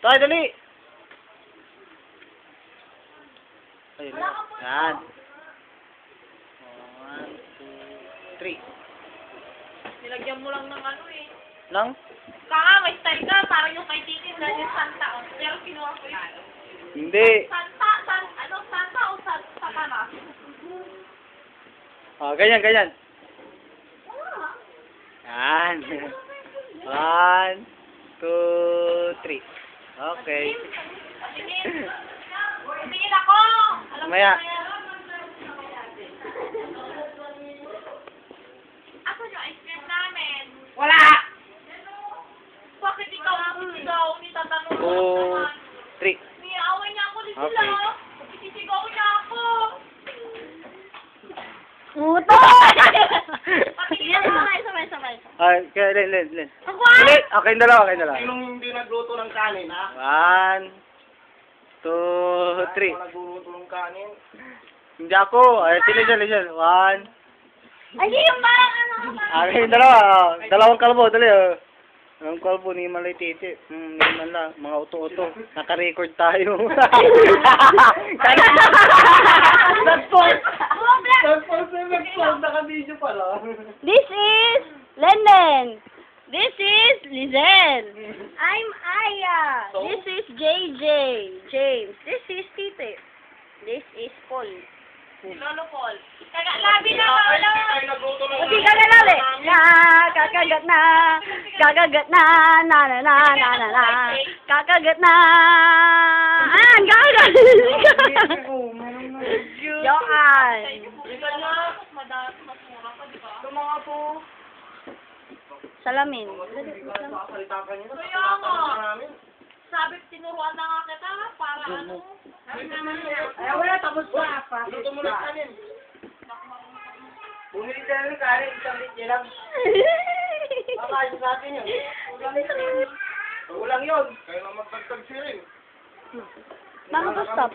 Tayo, dali! Ayun. Yan. 1, 2, 3. Nilagyan mo lang ng ano eh. Nang? Kaka, may style ka. Parang yung kay Titi na yung Santa. Oh. Pero kinuha ko yun. Hindi. Santa o Satanas? Oh, ganyan, ganyan. Yan. 1, 2, 3. Okay. Patingin. Patingin ako. Alam mo Maya. na yan. Asan yung ice cream namin? Wala! Bakit ikaw daw? Tatanong 2, mo naman. 3. Niyaaway niya ako ni sila. Okay. Sisigaw niya ako. Puto! Patingin ako. Sabay. Ay, kaya, Len. Ako Dali! Okay, dalawa. Sinong hindi nagluto ng kanin, ha? 1, 2, 3. Ako nagluto ng kanin. Hindi ako. Ay, sila. 1. Ay, yung parang ano. Okay, dalawa. Dalawang kalbo, dali. Dalawang kalbo ni Malay Titi. Naman lang. Mga uto-uto. Naka-record tayo. Naka-video pala. This is Lenlen. This is Lizel. I'm Aya. This is JJ. James. This is Tite. This is Paul. Lolo Paul. Labi na lolo. Ay, nagluto ng Hindi ka na lali. Kakagat na. Kakagat na. Na. Kakagat na. Kakagat. Joan. Ikaw na. Mas mura pa, di ba? mga po. Salamin. Salita ka niyo. Kaya nga. Sabi, tinuruan na nga kita, para ano. Ay, wala, tapos pa. Luto mo ng kanin. Bumili ka ng kanin, isang litya lang. Makakain sa atin yun. Ulang yun. Kaya lang magtagtag siya rin. Mama, stop.